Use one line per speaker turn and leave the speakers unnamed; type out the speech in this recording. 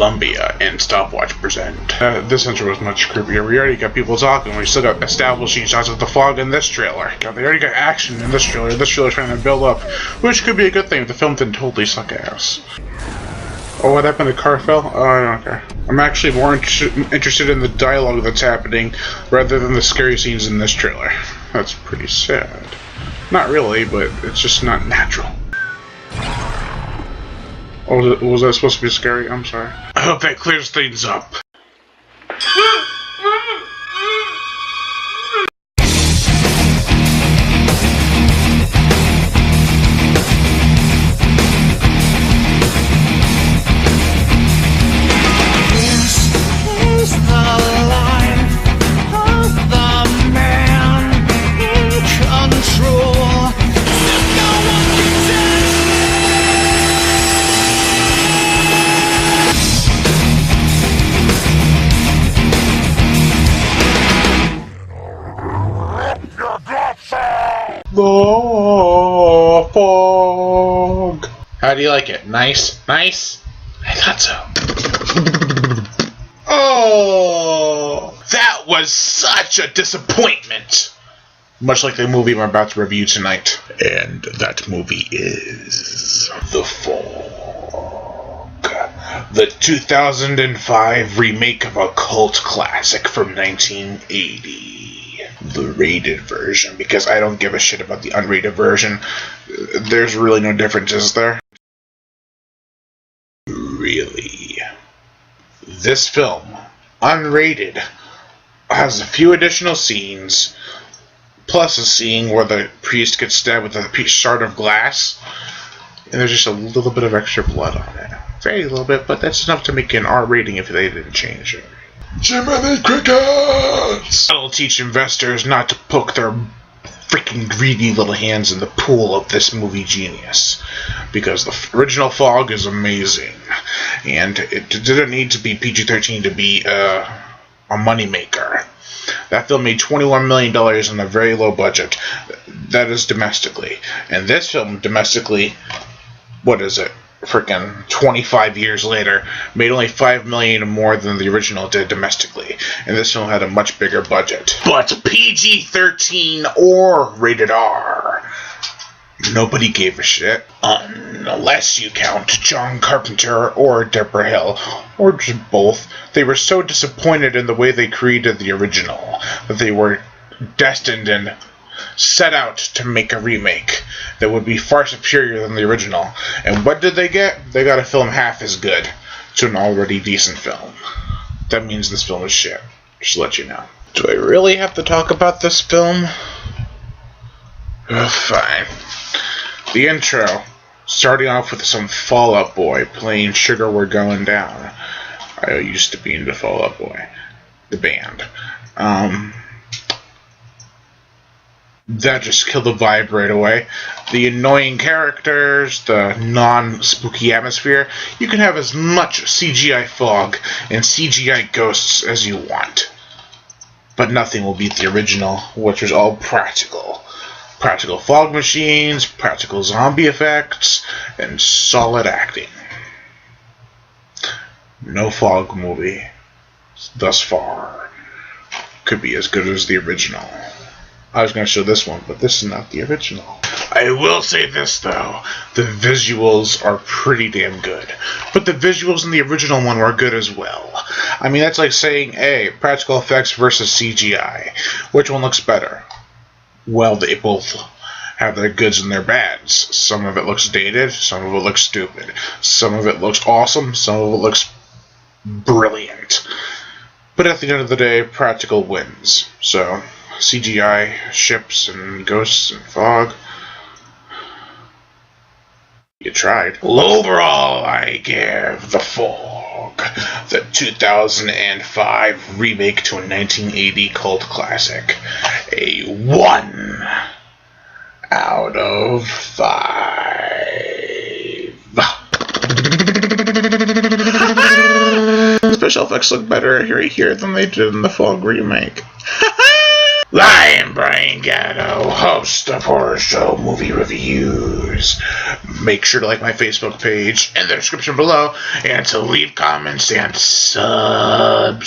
Columbia and Stopwatch present. This intro was much creepier. We already got people talking. We still got establishing shots of the fog in this trailer. They already got action in this trailer. This trailer's trying to build up, which could be a good thing if the film didn't totally suck ass. Oh, what happened? The car fell? Oh, I don't care. I'm actually more interested in the dialogue that's happening rather than the scary scenes in this trailer. That's pretty sad. Not really, but it's just not natural. Oh, was that supposed to be scary? I'm sorry. I hope that clears things up. The fog. How do you like it? Nice? Nice? I thought so. Oh, that was such a disappointment. Much like the movie I'm about to review tonight. And that movie is The Fog. The 2005 remake of a cult classic from 1980. The rated version, because I don't give a shit about the unrated version. There's really no differences there. Really. This film, unrated, has a few additional scenes, plus a scene where the priest gets stabbed with a shard of glass, and there's just a little bit of extra blood on it. Very little bit, but that's enough to make it an R rating if they didn't change it. Jiminy Crickets! That'll teach investors not to poke their freaking greedy little hands in the pool of this movie genius. Because the original Fog is amazing. And it didn't need to be PG-13 to be a moneymaker. That film made $21 million on a very low budget. That is domestically. And this film, domestically, what is it? Freaking 25 years later, made only $5 million more than the original did domestically, and this film had a much bigger budget. But PG-13 or rated R, nobody gave a shit, unless you count John Carpenter or Deborah Hill, or just both. They were so disappointed in the way they created the original that they were destined and set out to make a remake that would be far superior than the original. And what did they get? They got a film half as good to an already decent film. That means this film is shit. Just to let you know. Do I really have to talk about this film? Fine. The intro, starting off with some Fall Out Boy playing Sugar We're Going Down. I used to be into Fall Out Boy, the band. That just killed the vibe right away. The annoying characters, the non-spooky atmosphere. You can have as much CGI fog and CGI ghosts as you want. But nothing will beat the original, which was all practical. Practical fog machines, practical zombie effects, and solid acting. No fog movie, thus far, could be as good as the original. I was going to show this one, but this is not the original. I will say this, though. The visuals are pretty damn good. But the visuals in the original one were good as well. I mean, that's like saying, hey, practical effects versus CGI. Which one looks better? Well, they both have their goods and their bads. Some of it looks dated, some of it looks stupid. Some of it looks awesome, some of it looks brilliant. But at the end of the day, practical wins. So CGI, ships, and ghosts, and fog. You tried. Well, overall, I give The Fog, the 2005 remake to a 1980 cult classic, a 1 out of 5. Special effects look better here than they did in the Fog remake. I am Brian Gatto, host of Horror Show Movie Reviews. Make sure to like my Facebook page in the description below and to leave comments and subscribe.